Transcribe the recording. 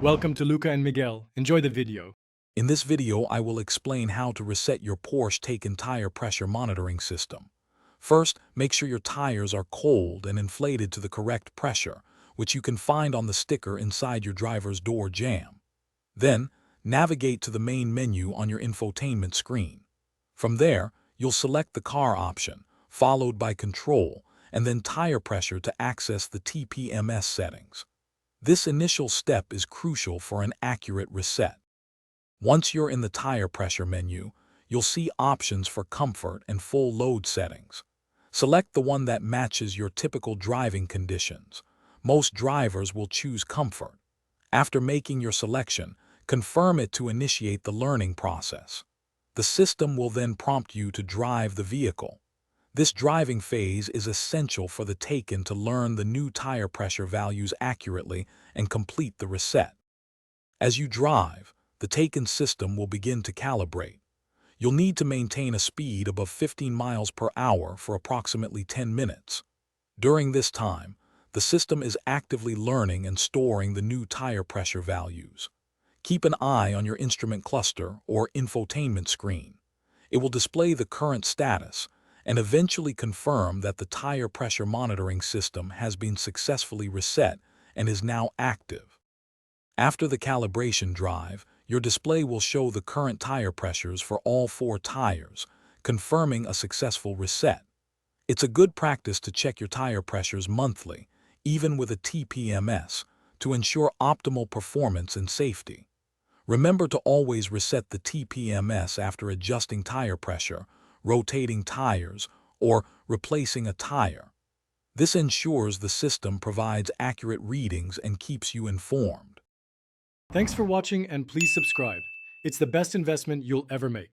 Welcome to Luca and Miguel. Enjoy the video. In this video, I will explain how to reset your Porsche Taycan tire pressure monitoring system. First, make sure your tires are cold and inflated to the correct pressure, which you can find on the sticker inside your driver's door jamb. Then, navigate to the main menu on your infotainment screen. From there, you'll select the car option, followed by control, and then tire pressure to access the TPMS settings. This initial step is crucial for an accurate reset. Once you're in the tire pressure menu, you'll see options for comfort and full load settings. Select the one that matches your typical driving conditions. Most drivers will choose comfort. After making your selection, confirm it to initiate the learning process. The system will then prompt you to drive the vehicle. This driving phase is essential for the Taycan to learn the new tire pressure values accurately and complete the reset. As you drive, the Taycan system will begin to calibrate. You'll need to maintain a speed above 15 miles per hour for approximately 10 minutes. During this time, the system is actively learning and storing the new tire pressure values. Keep an eye on your instrument cluster or infotainment screen. It will display the current status and eventually confirm that the tire pressure monitoring system has been successfully reset and is now active. After the calibration drive, your display will show the current tire pressures for all 4 tires, confirming a successful reset. It's a good practice to check your tire pressures monthly, even with a TPMS, to ensure optimal performance and safety. Remember to always reset the TPMS after adjusting tire pressure, rotating tires, or replacing a tire. This ensures the system provides accurate readings and keeps you informed. Thanks for watching and please subscribe. It's the best investment you'll ever make.